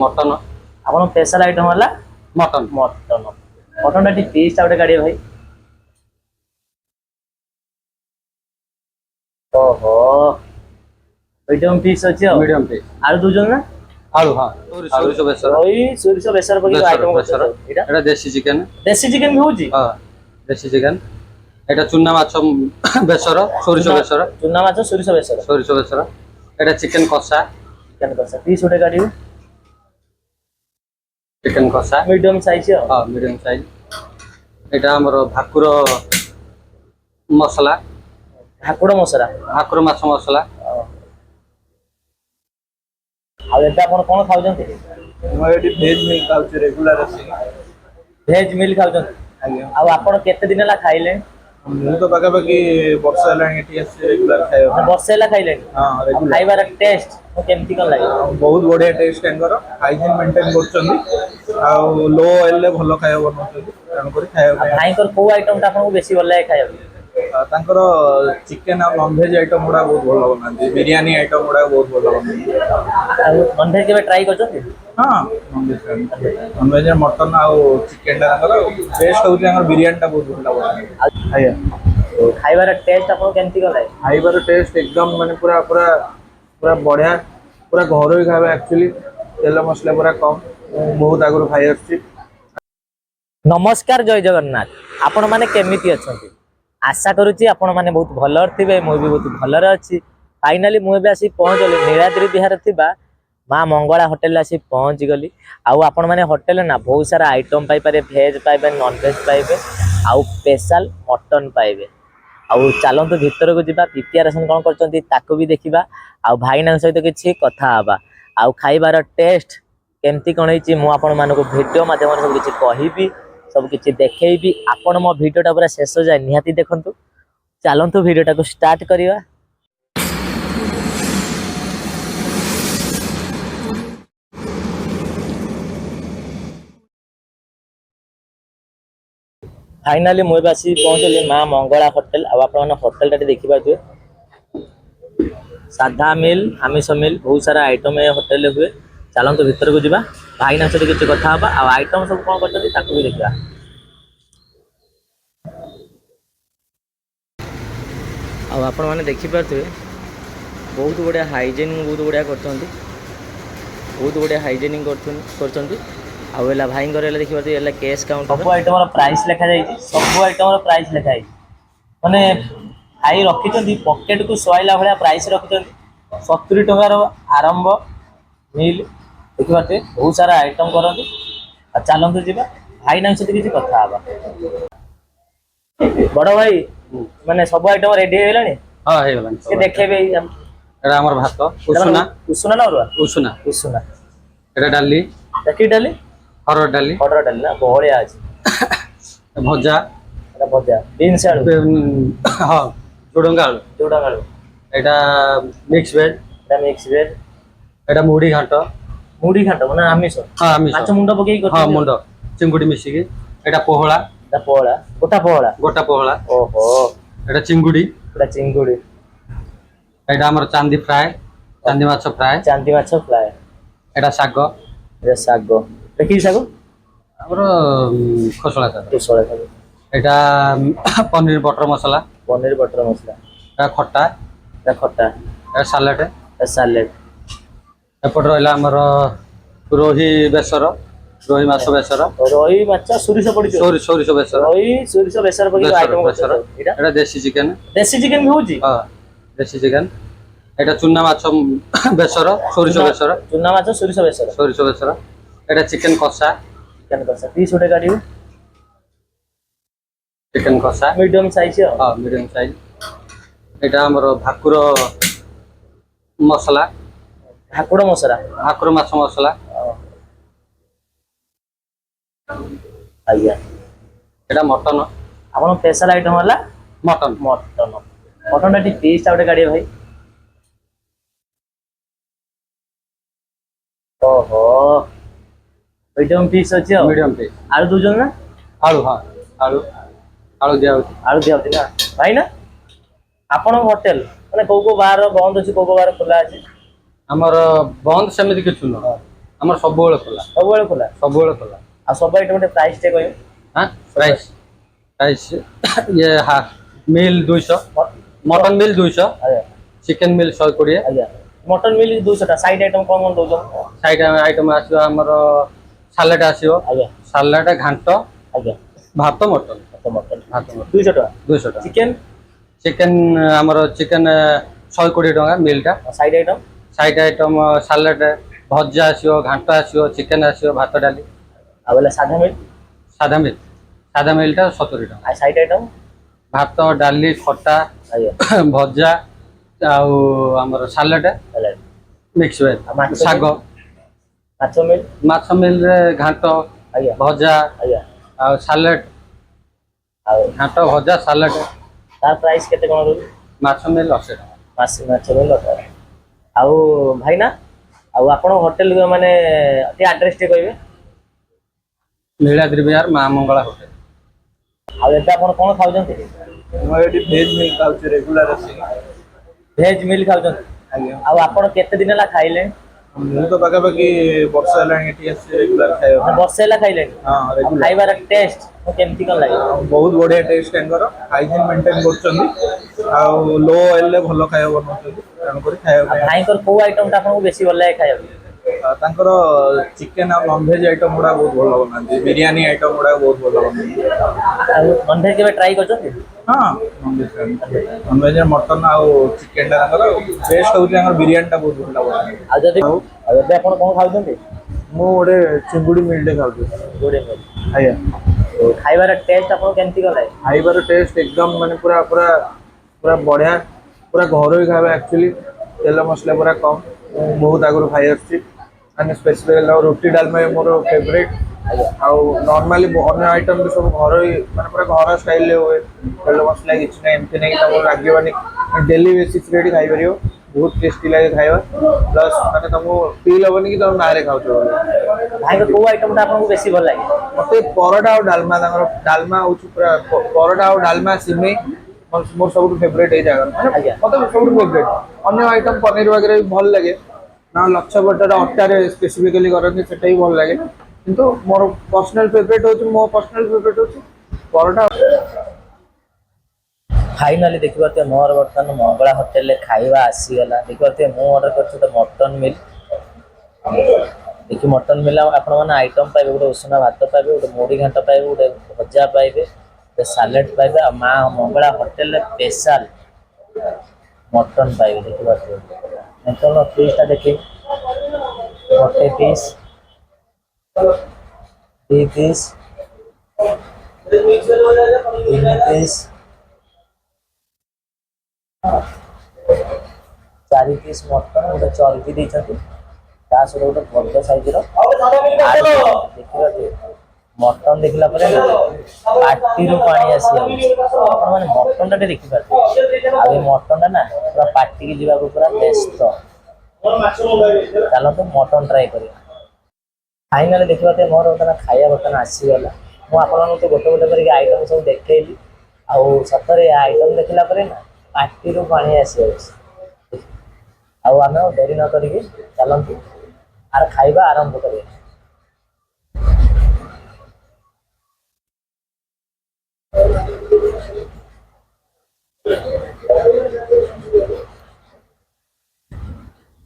Mutton ଆପଣ special item ହେଲା mutton mutton. ମଟନଟା ଟିକେ ପିସ୍ଟା ଗୋଟେ କାଢ଼ିବେ ଭାଇ। ଓହୋ ମିଡିୟମ ପିସ୍ ଅଛି ଆଉ मीडियम पीस ଆଳୁ ଦଉଛନ୍ତି ନା? आलू हाँ सोरिष बेसर ଦହି ସୋରିଷ ବେସର ପକେଇ बेसर ଆଇଟମ बेसर କରୁଛନ୍ତି ଏଇଟା। एटा देसी चिकन ଦେଶୀ ଚିକେନ ବି ହଉଛି? हाँ देसी चिकन एटा चुना माछ बेसर सोरिष बेसर ଚୁନା ମାଛ ସୋରିଷ ବେସର सोरिष बेसर एटा चिकन कषा ଚିକେନ କଷା ପିସ୍ ଗୋଟେ କାଢ଼ିବେ। चिकन कषा ମିଡିୟମ ସାଇଜ ଆଉ हाँ मीडियम साइज एटा हमर भाकुर मसला ଭାକୁର ମସଲା। भाकुर माछ मसला ଆଉ ଏବେ ଆପଣ କଣ ଖାଉଛନ୍ତି? ମୁଁ ଏଠି ଭେଜ୍ ମିଲ୍ ଖାଉଛି ରେଗୁଲାର ଆସିକି। ଭେଜ ମିଲ୍ ଖାଉଛନ୍ତି? ଆଜ୍ଞା। ଆଉ ଆପଣ କେତେ ଦିନ ହେଲା ଖାଇଲେଣି? ମୁଁ ତ ପାଖାପାଖି ବର୍ଷେ ହେଲାଣି ଏଠି ଆସିଛି ରେଗୁଲାର ଖାଇବା ପାଇଁ। ବର୍ଷେ ହେଲା ଖାଇଲେଣି? ହଁ ଆଉ ରେଗୁଲାର। ଖାଇବାର ଟେଷ୍ଟ କେମିତି କଣ ଲାଗେ? ବହୁତ ବଢିଆ ଟେଷ୍ଟ ତାଙ୍କର, ହାଇଜିନ୍ ମେଣ୍ଟେନ୍ କରୁଛନ୍ତି ଆଉ ଲୋ ଅଏଲରେ ଭଲ ଖାଇବା ବନାଉଛନ୍ତି, ତେଣୁକରି ଖାଇବା ପାଇଁ ଭାଇଙ୍କର କୋଉ ଆଇଟମ ଟା ଆପଣଙ୍କୁ ବେଶୀ ଭଲ ଲାଗେ ଖାଇବାକୁ? ତାଙ୍କର ଚିକେନ ଆଉ ନନଭେଜ ଆଇଟମ ଗୁଡା ବହୁତ ଭଲ ବନାନ୍ତି, ବିରିୟାନୀ ଆଇଟମ ଗୁଡା ବହୁତ ଭଲ ବନାନ୍ତି। ଆଉ ନନଭେଜ କେବେ ଟ୍ରାଏ କରିଛନ୍ତି? ହଁ ନନଭେଜ ମଟନ ଆଉ ଚିକେନ ଟା ତାଙ୍କର ବେଷ୍ଟ ହଉଛି, ତାଙ୍କର ବିରିୟାନୀ ଟା ବହୁତ ଭଲ ବନାନ୍ତି। ଆଜ୍ଞା। ଖାଇବାର ଟେଷ୍ଟ ଆପଣଙ୍କୁ କେମିତି କଣ ଲାଗେ? ଖାଇବାର ଟେଷ୍ଟ ଏକଦମ ମାନେ ପୁରା ପୁରା ପୁରା ବଢିଆ, ପୁରା ଘରୋଇ ଖାଇବା ଆକ୍ଚୁଆଲି, ତେଲ ମସଲା ପୁରା କମ୍, ମୁଁ ବହୁତ ଆଗରୁ ଖାଇ ଆସୁଛି। ନମସ୍କାର, ଜୟ ଜଗନ୍ନାଥ। ଆପଣ ମାନେ କେମିତି ଅଛନ୍ତି? ଆଶା କରୁଛି ଆପଣ ମାନେ ବହୁତ ଭଲରେ ଥିବେ, ମୁଁ ବି ବହୁତ ଭଲରେ ଅଛି। ଫାଇନାଲି ମୁଁ ଏବେ ଆସି ପହଞ୍ଚିଲି ନୀଳାଦ୍ରି ବିହାର ଥିବା ମା ମଙ୍ଗଳା ହୋଟେଲରେ ଆସି ପହଞ୍ଚିଗଲି। ଆଉ ଆପଣ ମାନେ ହୋଟେଲରେ ନା ବହୁତ ସାରା ଆଇଟମ ପାଇପାରିବେ, ଭେଜ ପାଇବେ, ନନଭେଜ ପାଇବେ, ଆଉ ସ୍ପେଶାଲ ମଟନ ପାଇବେ। ଆଉ ଚାଲନ୍ତୁ ଭିତରକୁ ଯିବା, ପ୍ରିପାରେସନ କଣ କରୁଛନ୍ତି ତାକୁ ବି ଦେଖିବା, ଆଉ ଭାଇନାଙ୍କ ସହିତ କିଛି କଥା ହବା, ଆଉ ଖାଇବାର ଟେଷ୍ଟ କେମିତି କଣ ହେଇଛି ମୁଁ ଆପଣ ମାନଙ୍କୁ ଭିଡିଓ ମାଧ୍ୟମରେ ସବୁ କିଛି କହିବି, ସବୁ କିଛି ଦେଖେଇବି। ଆପଣ ମୋ ଭିଡିଓଟା ପୁରା ଶେଷ ଯାଏ ନିହାତି ଦେଖନ୍ତୁ। ଚାଲନ୍ତୁ ଭିଡିଓଟାକୁ ଷ୍ଟାର୍ଟ କରିବା। ଫାଇନାଲି ମୁଁ ଏବେ ଆସି ପହଞ୍ଚିଲି ମା ମଙ୍ଗଳା ହୋଟେଲ, ଆଉ ଆପଣମାନେ ହୋଟେଲଟା ଦେଖିପାରୁଥିବେ। ସାଧା ମିଲ୍, ଆମିଷ ମିଲ୍, ବହୁତ ସାରା ଆଇଟମ ଏ ହୋଟେଲରେ ହୁଏ। ଚାଲନ୍ତୁ ଭିତରକୁ ଯିବା, ଭାଇନାଙ୍କ ସହିତ କିଛି କଥା ହବା, ଆଉ ଆଇଟମ ସବୁ କଣ କରିଛନ୍ତି ତାକୁ ବି ଦେଖିବା। ଆଉ ଆପଣମାନେ ଦେଖିପାରୁଥିବେ ବହୁତ ବଢ଼ିଆ ହାଇଜିନିଂ ବହୁତ ବଢ଼ିଆ କରୁଛନ୍ତି, ବହୁତ ବଢ଼ିଆ ହାଇଜିନିଂ କରୁଛନ୍ତି। ଆଉ ହେଲା ଭାଇଙ୍କର ହେଲା ଦେଖିପାରୁଥିବେ ହେଲା କ୍ୟାସ୍ କାଉଣ୍ଟର, ସବୁ ଆଇଟମର ପ୍ରାଇସ୍ ଲେଖାଯାଇଛି, ସବୁ ଆଇଟମର ପ୍ରାଇସ୍ ଲେଖାଯାଇଛି। ମାନେ ଭାଇ ରଖିଛନ୍ତି ପକେଟକୁ ସୁହାଇଲା ଭଳିଆ ପ୍ରାଇସ୍ ରଖିଛନ୍ତି। 70 ଟଙ୍କାର ଆରମ୍ଭ ମିଲ୍, ଦେଖିପାରୁଥିବେ ବହୁତ ସାରା ଆଇଟମ କରନ୍ତି। ଆଉ ଚାଲନ୍ତୁ ଯିବା ଭାଇନାଙ୍କ ସହିତ କିଛି କଥା ହବା। ବଡ ଭାଇ ମାନେ ସବୁ ଆଇଟମ ରେଡି ହେଇଗଲାଣି? हाँ ହେଇଗଲାଣି ଟିକେ ସବୁ ଦେଖେଇବେ ଏଟା ଆମର ଭାତ ଉଷୁନା ଉଷୁନା ନା ଅରୁଆ? ଉଷୁନା ଉଷୁନା। ଏଟା ଡାଲି କି ଡାଲି? ହରଡ଼ ଡାଲି ହରଡ଼ ଡାଲି ନା ବହଳିଆ ଅଛି। ଭଜା ଏଟା ଭଜା ବିନ୍ସ ଆଳୁ, ହଁ ଝୁଡଙ୍ଗ ଆଳୁ, ଝୁଡଙ୍ଗ ଆଳୁ, ଏଟା ମିକ୍ସ ଭେଜ, ଏଟା ମିକ୍ସ ଭେଜ, ଏଟା ମୁଢି ଘାଣ୍ଟ, ମୁଢି ଘାଣ୍ଟ ମାନେ ଆମିଷ, ହଁ ଆମିଷ, ମାଛ ମୁଣ୍ଡ ପକେଇକି ହଁ କରୁଛନ୍ତି। ମୁଣ୍ଡ ଚିଙ୍ଗୁଡି ମିଶିକି, ଏଟା ପୋହଳା, ଏଟା ପୋହଳା, ଗୋଟା ପୋହଳା, ଗୋଟା ପୋହଳା, ଓହୋ ଏଟା ଚିଙ୍ଗୁଡି, ଏଟା ଚିଙ୍ଗୁଡି, ଏଟା ଆମର ଚାନ୍ଦି ଫ୍ରାଏ, ଚାନ୍ଦି ମାଛ ଫ୍ରାଏ, ଚାନ୍ଦି ମାଛ ଫ୍ରାଏ, ଏଟା ଶାଗ, ଏଟା ଶାଗ, ଏଟା କି ଶାଗ? ଆମର ଖୋସଳା ଶାଗ, କୋଶଳା ଶାଗ, ଏଟା ପନିର ବଟର ମସଲା, ପନିର ବଟର ମସଲା, ଏଟା ଖଟା, ଏଟା ଖଟା, ଏଟା ସାଲାଡ, ଏଟା ସାଲେଡ, ଏପଟେ ରହିଲା ଆମର ରୋହି ବେସର, ରୋହି ମାଛ ବେସର, ରୋହି ମାଛ ସୋରିଷ ପଡିଛି, ସୋରିଷ ବେସର, ରୋହି ସୋରିଷ ବେସର ପକେଇ ଆଇଟମ ବେସର, କରୁଛନ୍ତି। ଏଇଟା ଏଟା ଦେଶୀ ଚିକେନ, ଦେଶୀ ଚିକେନ ବି ହଉଛି? ହଁ ଦେଶୀ ଚିକେନ, ଏଟା ଚୁନା ମାଛ ବେସର, ସୋରିଷ ବେସର, ଚୁନା ମାଛ ସୋରିଷ ବେସର, ସୋରିଷ ବେସର, ଏଟା ଚିକେନ କଷା, ଚିକେନ କଷା ପିସ୍ ଗୋଟେ କାଢିବେ। ଚିକେନ କଷା ମିଡିୟମ ସାଇଜ ଆଉ ହଁ ମିଡିୟମ ସାଇଜ, ଏଟା ଆମର ଭାକୁର ମସଲା, ଭାକୁର ମସଲା, ଭାକୁର ମାଛ ମସଲା, ଆଜ୍ଞା। ଏଟା ମଟନ, ଆପଣ ସ୍ପେଶାଲ ଆଇଟମ ହେଲା ମଟନ ମଟନ। ମଟନ ଟା ଟିକେ ପିସ୍ ଟା ଗୋଟେ କାଢିବେ ଭାଇ। ଓହୋ ମିଡିୟମ ପିସ୍ ଅଛି ଆଉ ମିଡିୟମ ପିସ୍, ଆଳୁ ଦଉଛନ୍ତି ନା? ଆଳୁ ହଁ ଆଳୁ ଆଳୁ ଦିଆ ହଉଛି, ଆଳୁ ଦିଆ ହଉଛି ନା? ଭାଇନା ଆପଣଙ୍କ ହୋଟେଲ ମାନେ କୋଉ କୋଉ ବାର ବନ୍ଦ ଅଛି, କୋଉ କୋଉ ବାର ଖୋଲା ଅଛି? ଆମର ବନ୍ଦ ସେମିତି କିଛି ନୁହଁ, ଆମର ସବୁବେଳେ ଖୋଲା, ସବୁବେଳେ ଖୋଲା। ସବୁବେଳେ ଖୋଲା। ଆଉ ସବୁ ଆଇଟମ୍ ଗୋଟେ ପ୍ରାଇସ୍ ଟେ କହିବେ। हाँ प्राइस प्राइस ये हाँ मिल 200, मटन मिल 200, ଆଜ୍ଞା चिकेन मिल 120। ଆଜ୍ଞା ମଟନ୍ ମିଲ୍ 200 ଟା। ସାଇଡ୍ ଆଇଟମ୍ କଣ କଣ ଦଉଛନ୍ତି? साइड आइटम आसियो हमर सालाड आसियो, ଆଜ୍ଞା सालाड घांट ଆଜ୍ଞା भात मटन, ମଟନ୍ भात मटन 200 ଟଙ୍କା। 200 टका। ଚିକେନ୍ चिकेन हमर चिकेन 120 टका मिलटा। Side item side item salad भजा आसियो, घांट आसियो, चिकेन आसियो, भात डाली। ଆଉ ବୋଲେ ସାଧା ମିଲ୍ साधा मिलटा 70 टका। ଆଉ ସାଇଡ୍ ଆଇଟମ୍ भात डाली खटा ଆଜ୍ଞା भजा आउ हमर सालाड ହେଲା। मिक्स वेज ଆଉ ମାଛ ଶାଗ ମାଛ ମିଲ୍ ମାଛ ମିଲରେ ଘାଣ୍ଟ ଆଜ୍ଞା ଭଜା ଆଜ୍ଞା ଆଉ ସାଲାଡ, ଆଉ ଘାଣ୍ଟ ଭଜା ସାଲାଡ। ତାର ପ୍ରାଇସ୍ କେତେ କଣ ରହୁଛି? ମାଛ ମିଲ 80 ଟଙ୍କା। ମାଛ ମିଲ୍ 80 ଟଙ୍କା। ଆଉ ଭାଇନା ଆଉ ଆପଣ ହୋଟେଲ ମାନେ ଟିକେ ଆଡ୍ରେସ୍ ଟିକେ କହିବେ। ନୀଳାଦ୍ରି ବିହାର ମା ମଙ୍ଗଳା ହୋଟେଲ। ଆଉ ଏବେ ଆପଣ କଣ ଖାଉଛନ୍ତି? ମୁଁ ଏଠି ଭେଜ୍ ମିଲ୍ ଖାଉଛି ରେଗୁଲାର ଆସିକି। ଭେଜ୍ ମିଲ୍ ଖାଉଛନ୍ତି। ଆଜ୍ଞା। ଆଉ ଆପଣ କେତେ ଦିନ ହେଲା ଖାଇଲେଣି? ମୁଁ ତ ପାଖାପାଖି ବର୍ଷେ ହେଲାଣି ଏଠି ଆସିଛି ରେଗୁଲାର ଖାଇବା ପାଇଁ। ବର୍ଷେ ହେଲା ଖାଇଲେଣି। ହଁ ଆଉ ରେଗୁଲାର। ଖାଇବାର ଟେଷ୍ଟ କେମିତି କଣ ଲାଗେ? ବହୁତ ବଢିଆ ଟେଷ୍ଟ ତାଙ୍କର, ହାଇଜିନ୍ ମେଣ୍ଟେନ୍ କରୁଛନ୍ତି ଆଉ ଲୋ ଅଏଲରେ ଭଲ ଖାଇବା ବନାଉଛନ୍ତି, ତେଣୁକରି ଖାଇବା ଆଉ ପାଇଁ ଭାଇଙ୍କର କୋଉ ଆଇଟମ୍ ଟା ଆପଣଙ୍କୁ ବେଶୀ ଭଲ ଲାଗେ ଖାଇବାକୁ? ତାଙ୍କର ଚିକେନ ଆଉ ନନଭେଜ ଆଇଟମ ଗୁଡା ବହୁତ ଭଲ ବନାନ୍ତି, ବିରିୟାନୀ ଆଇଟମ ଗୁଡା ବହୁତ ଭଲ ବନାନ୍ତି। ଆଉ ନନଭେଜ କେବେ ଟ୍ରାଏ କରିଛନ୍ତି? ହଁ ନନଭେଜ ମଟନ ଆଉ ଚିକେନ ଟା ତାଙ୍କର ବେଷ୍ଟ ହଉଛି, ତାଙ୍କର ବିରିୟାନୀ ଟା ବହୁତ ଭଲ ବନାନ୍ତି। ଆଉ ଏବେ ଆପଣ କଣ ଖାଉଛନ୍ତି? ମୁଁ ଗୋଟେ ଚିଙ୍ଗୁଡ଼ି ମିଲଟେ ଖାଉଛି। ଗୁଡେ ମିଲ୍। ଆଜ୍ଞା। ଖାଇବାର ଟେଷ୍ଟ ଆପଣଙ୍କୁ କେମିତି କଣ ଲାଗେ? ଖାଇବାର ଟେଷ୍ଟ ଏକଦମ ମାନେ ପୁରା ପୁରା ପୁରା ବଢିଆ, ପୁରା ଘରୋଇ ଖାଇବା ଆକ୍ଚୁଆଲି। ତେଲ ମସଲା ପୁରା କମ, ମୁଁ ବହୁତ ଆଗରୁ ଖାଇ ଆସୁଛି। ମାନେ ସ୍ପେସିଫିକାଲି ଆଉ ରୁଟି ଡାଲମା ମୋର ଫେଭରେଟ୍। ଆଉ ନର୍ମାଲି ଅନ୍ୟ ଆଇଟମ୍ ବି ସବୁ ଘରୋଇ, ମାନେ ପୁରା ଘର ଷ୍ଟାଇଲରେ ହୁଏ। ତେଲ ମସଲା କିଛି ନାହିଁ, ଏମିତି ନାହିଁ ତମକୁ ଲାଗିବନି ଡେଲି ବେସିସରେ ଏଠି ଖାଇପାରିବ। ବହୁତ ଟେଷ୍ଟି ଲାଗେ ଖାଇବା, ପ୍ଲସ୍ ମାନେ ତମକୁ ଫିଲ୍ ହବନି କି ତମେ ବାହାରେ ଖାଉଛ ବୋଲି। ଭାଇଙ୍କ କୋଉ ଆଇଟମ୍ ଟା ଆପଣଙ୍କୁ ବେଶୀ ଭଲ ଲାଗେ? ମତେ ପରଟା ଆଉ ଡାଲମା, ତାଙ୍କର ଡାଲମା ହଉଛି ପୁରା ପରଟା ଆଉ ଡାଲମା ସିମେଇ ମୋର ସବୁଠୁ ଫେଭରେଟ୍ ଏଇ ଜାଗାର, ମାନେ ଆଜ୍ଞା ମତେ ସବୁଠୁ ଫେଭରେଟ୍। ଅନ୍ୟ ଆଇଟମ୍ ପନିର ବଗେରା ବି ଭଲ ଲାଗେ, ନା ଲଛା ପରଟା ଅଟାରେ ସ୍ପେସିଫିକାଲି କରନ୍ତି ସେଟା ବି ଭଲ ଲାଗେ, କିନ୍ତୁ ମୋର ପର୍ସନାଲ ଫେଭରେଟ୍ ହଉଛି ପରଟା। ଫାଇନାଲି ଦେଖିପାରୁଥିବେ ମୋର ବର୍ତ୍ତମାନ ମଙ୍ଗଳା ହୋଟେଲରେ ଖାଇବା ଆସିଗଲା। ଦେଖିପାରୁଥିବେ ମୁଁ ଅର୍ଡର କରିଛି ଗୋଟେ ମଟନ୍ ମିଲ୍। ଦେଖି ମଟନ୍ ମିଲ୍ ଆପଣ ମାନେ ଆଇଟମ୍ ପାଇବେ, ଗୋଟେ ଉଷୁନା ଭାତ ପାଇବେ, ଗୋଟେ ମୁଢ଼ି ଘାଣ୍ଟ ପାଇବେ, ଗୋଟେ ଭଜା ପାଇବେ, ଗୋଟେ ସାଲେଡ ପାଇବେ, ଆଉ ମା ମଙ୍ଗଳା ହୋଟେଲରେ ସ୍ପେଶାଲ ମଟନ୍ ପାଇବେ। ଦେଖିପାରୁଥିବେ ମଟନ୍ ପିସ୍ଟା ଦେଖି, ଗୋଟେ ପିସ୍, ଦୁଇ ପିସ୍, ତିନି ପିସ୍, 4 ପିସ୍ ମଟନ, ଗୋଟେ ଚର୍ବି ଦେଇଛନ୍ତି, ତା ସହିତ ଗୋଟେ ବଡ ସାଇଜର ଦେଖିପାରୁଥିବେ। ମଟନ ଦେଖିଲା ପରେ ପାଟିରୁ ପାଣି ଆସିଯାଉଛି। ଆପଣ ମାନେ ମଟନ ଟା ଦେଖିପାରୁଥିବେ, ଆଉ ଏ ମଟନ ଟା ନା ପୁରା ପାଟିକି ଯିବାକୁ ପୁରା ବ୍ୟସ୍ତ। ଚାଲନ୍ତୁ ମଟନ ଟ୍ରାଏ କରିବା। ଫାଇନାଲି ଦେଖିପାରୁଥିବେ ମୋର ବର୍ତ୍ତମାନ ଖାଇବା ବର୍ତ୍ତମାନ ଆସିଗଲା। ମୁଁ ଆପଣମାନଙ୍କୁ ତ ଗୋଟେ ଗୋଟେ କରିକି ଆଇଟମ୍ ସବୁ ଦେଖେଇଲି, ଆଉ ସତରେ ଆଇଟମ୍ ଦେଖିଲା ପରେ ନା ପାଟିରୁ ପାଣି ଆସିଯାଉଛି। ଆଉ ଆମେ ଆଉ ଡେରି ନ କରିକି ଚାଲନ୍ତୁ ଆର ଖାଇବା ଆରମ୍ଭ କରିବା।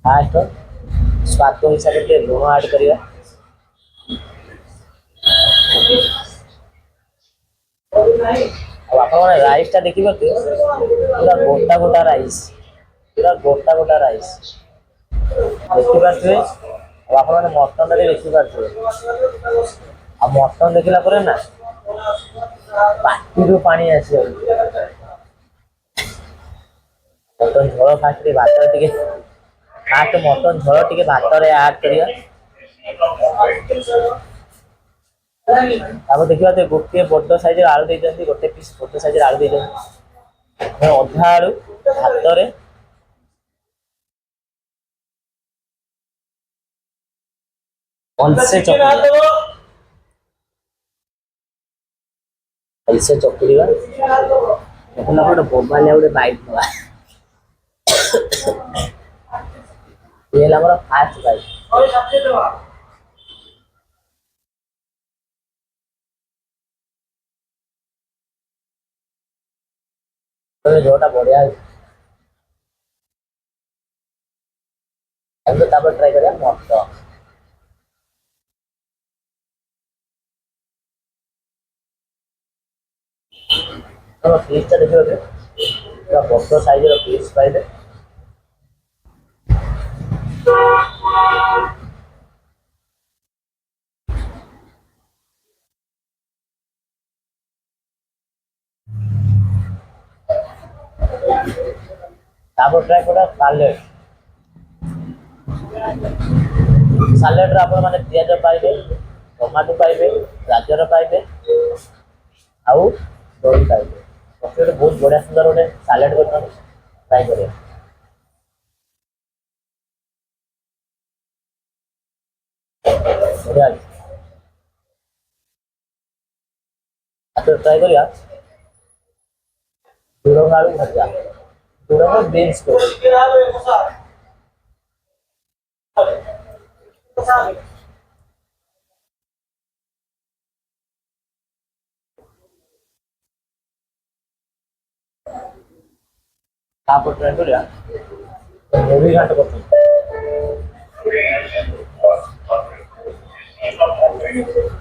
ଫାଷ୍ଟ ସ୍ୱାଦ ହିସାବରେ ଟିକେ ଲୁଣ ଆଡ୍ କରିବା। ଆଉ ଆପଣମାନେ ରାଇସ୍ ଟା ଦେଖିପାରୁଥିବେ, ପୁରା ଗୋଟା ଗୋଟା ରାଇସ୍, ପୁରା ଗୋଟା ଗୋଟା ରାଇସ୍ ଦେଖିପାରୁଥିବେ। ଆଉ ଆପଣମାନେ ମଟନ ଟା ଦେଖିପାରୁଥିବେ, ଆଉ ମଟନ ଦେଖିଲା ପରେ ନା ପାଟିରୁ ପାଣି ଆସିଯାଉଛି। ମଟନ ଝୋଳ ଫାଷ୍ଟ ଭାତରେ ଟିକେ, ଫାଷ୍ଟ ମଟନ ଝୋଳ ଟିକେ ଭାତରେ ଆଡ୍ କରିବା। ତାପରେ ଦେଖିପାରୁଥିବେ ଗୋଟିଏ ବଡ ସାଇଜର ଆଳୁ ଦେଇଛନ୍ତି, ଗୋଟେ ପିସ୍ ବଡ ସାଇଜର ଆଳୁ ଦେଇଛନ୍ତି। ଅଧା ଆଳୁ ଭାତରେ ଭଲସେ ଚକୁଡିବା। ଚକୁଡିଲା ପରେ ବୋବାଲିଆ ଗୋଟେ ବାଇଟ୍ ନବା। ଇଏ ହେଲା ଆମର ଫାଷ୍ଟ ବାଇଟ୍। ଝୋଳଟା ବଢିଆ ହେଇଛି। ଏବେ ତାପରେ ଟ୍ରାଏ କରିବା ମଟନ। ପିସ୍ଟା ଦେଖିବ ଯେ ପୁରା ବଡ଼ ସାଇଜର ପିସ୍ ପାଇଲେ। ତାପରେ ଟ୍ରାଏ କରିବା ସାଲେଡ୍। ସାଲେଡ୍ରେ ଆପଣମାନେ ପିଆଜ ପାଇବେ, ଟମାଟୋ ପାଇବେ, ଗାଜର ପାଇବେ ଆଉ ଦହି ପାଇବେ। ଗୋଟେ ବହୁତ ବଢ଼ିଆ ସୁନ୍ଦର ଗୋଟେ ସାଲେଡ୍ କରିଛନ୍ତି, ଟ୍ରାଏ କରିବା। ବଢ଼ିଆ ଅଛି। ତାପରେ ଟ୍ରାଏ କରିବା ଝୁଡ଼ଙ୍ଗ ଆଳୁ ଭଜା, ଝୁଡ଼ଙ୍ଗ ବିନ୍ସ। ତାପରେ ଟ୍ରାଏ କରିବା ମୁଢ଼ି ଘାଣ୍ଟ କରୁଛନ୍ତି।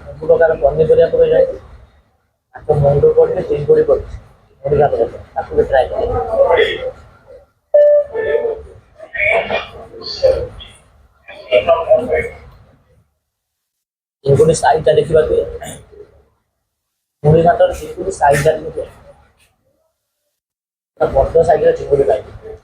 ସବୁ ପ୍ରକାର ପନିପରିବା ପକେଇଛନ୍ତି। ତାକୁ ମୁଣ୍ଡ କରିକି ଚିଙ୍ଗୁଡ଼ି କରୁଛି ମୁଢ଼ି ଘାଣ୍ଟ କରୁଛନ୍ତି, ତାକୁ ବି ଟ୍ରାଏ କରିବା। ଚିଙ୍ଗୁଡ଼ି ସାଇଜଟା ଦେଖିବା ଟିକେ। ମୁଢ଼ି ଘାଣ୍ଟର ଚିଙ୍ଗୁଡ଼ି ସାଇଜଟା ଦେଖିବା। ବଡ଼ ସାଇଜର ଚିଙ୍ଗୁଡ଼ି ପାଇବେ।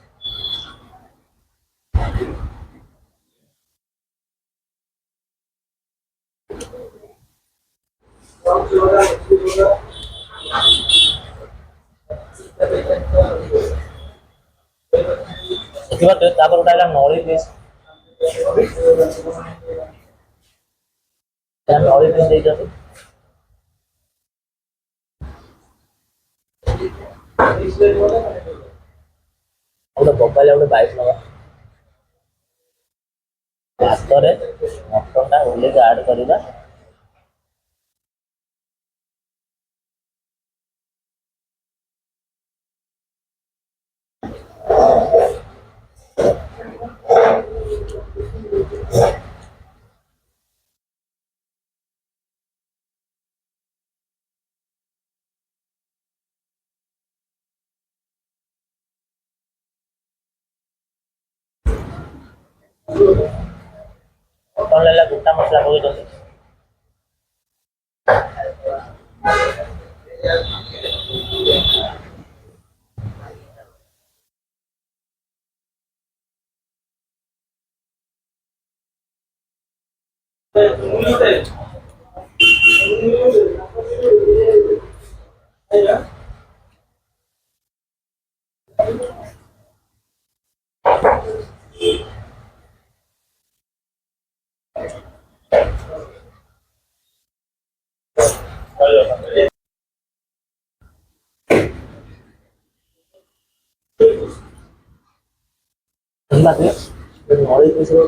ଦେଖିବା ତାପରେ ଗୋଟେ ହେଲା ନଳି ପିସ୍। ନଳି ପିସ୍ ଦେଇଛନ୍ତି। ଗୋଟେ ବବାଲିଆ ଗୋଟେ ବାଇକ୍ ନବା। ଭାତରେ ମଟନଟା ଓହ୍ଲେଇକି ଆଡ୍ କରିବା। ମଟନ ହେଲା ଗୋଟା ମସଲା ପକେଇଛନ୍ତି। ନଳି ପିସ୍ର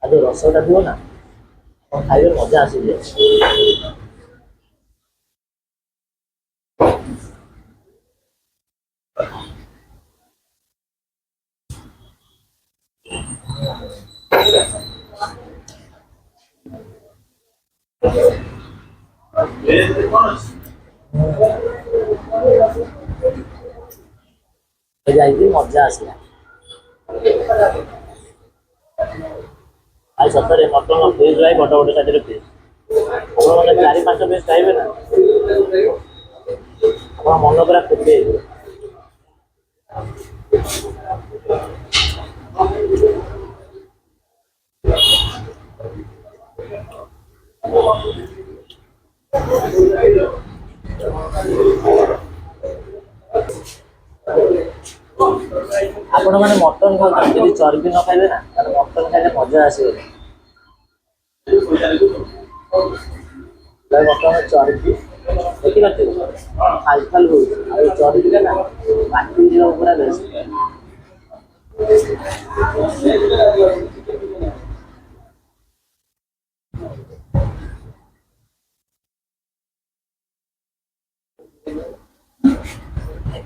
ଆଉ ଯୋଉ ରସଟା ଥିବ ନା ଖାଇବେ ମଜା ଆସିଯିବ। ଯାଇକି ମଜା ଆସିଲା। ଆଉ ସତରେ ମଟନ ପିସ୍ ଭାଇ ବଡ଼ ବଡ଼ ସାଇଜର ପିସ୍। ଆପଣମାନେ 4-5 ପିସ୍ ଖାଇବେ ନା ଆପଣଙ୍କ ମନ ପୁରା ଖୁସି ହେଇଯିବ। ଆପଣମାନେ ମଟନ ଖାଉଛନ୍ତି, ଯଦି ଚର୍ବି ନ ଖାଇବେ ନା ତାହେଲେ ମଟନ ଖାଇଲେ ମଜା ଆସିବନି। ମଟନ ଚର୍ବି ଦେଖିପାରୁଥିବେ ଖାଲ ଖାଲ ହଉଛି, ଆଉ ଚର୍ବିଟା ନା ପାଟିକି ଯିବାକୁ ପୁରା ବେଷ୍ଟ।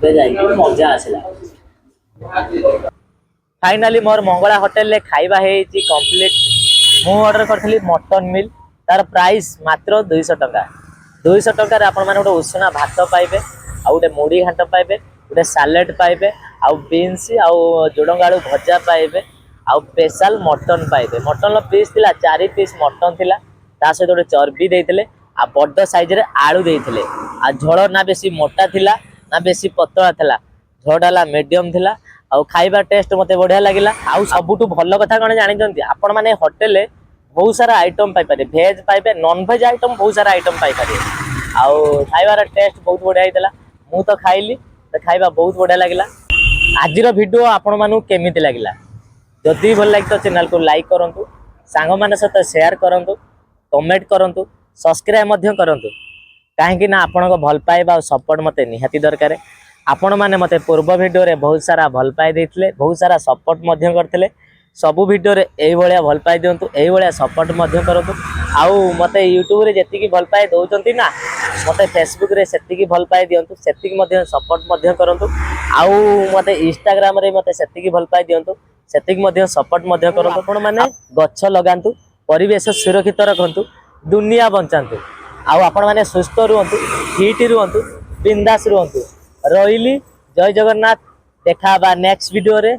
ଏବେ ଯାଇକି ମଜା ଆସିଲା। फाइनाली मोर मंगला होटल ले खाइबा ହେଇଛି कंप्लीट। मु ऑर्डर करथली मटन मिल, तार प्राइस मात्र 200 टका। 200 टका आपण माने गोटे उषुना भात पाइबे, आ गोटे मुड़ी घांट पाइबे, गोटे सालेड पाइबे, आ बीन्स आ जोडंग आलू भजा पाइबे, आ स्पेशल मटन पाइबे। मटन पीस थिला 4 पीस मटन थिला, ता सहित गोटे चर्बी देइथिले, आ बड़ साइज रे आलू देइथिले। आ झोल ना बेसी मोटा थिला ना बेसी पतला थिला, झोडाला मीडियम थिला। आउ खाइबा टेस्ट मते बढ़िया लगिला। आउ सबुठु भल कथा कौन जानी आपण माने होटल ले बहुत सारा आइटम पाई पारे, भेज पाइबे, नॉन भेज आइटम बहुत सारा आइटम पाई पारे। आउ खाइबार टेस्ट बहुत बढ़िया होइतला। मु तो खाइली, तो खाइबा बहुत बढ़िया लगिला। आजिर वीडियो आपण मानु केमिति लगिला, जदि भल लाग तो चैनल को लाइक करंतु, सांग माने सहित शेयर करंतु, कमेंट करंतु, सब्सक्राइब मध्य करंतु। काहेकि ना आपनको भल पाइबा और सपोर्ट मते निहाती दरकार। आपण माने मते पूर्व वीडियो रे बहुत सारा भल पाई देथिले, बहुत सारा सपोर्ट मध्य करथिले। सबु वीडियो रे एई भलिया भल पाई दियंतु, एई भलिया सपोर्ट मध्य करंतु। आउ मते यूट्यूब रे जेतिकी भल पाई दउचंती ना, मते फेसबुक रे सेतिकी भल पाई दियंतु, सेतिकी मध्य सपोर्ट मध्य करंतु। आउ मते इंस्टाग्राम रे मते सेतिकी भल पाई दियंतु, सेतिकी मध्य सपोर्ट मध्य करंतु। आपण माने गच्छ लगांतु, परिवेश सुरक्षित रखंतु, दुनिया बंचांतु। आउ आपण माने सुस्थ रुहंतु, फिट रुहंतु, बिंदास रुहंतु। रहिली, जय जगन्नाथ। देखा नेक्स्ट वीडियो रे।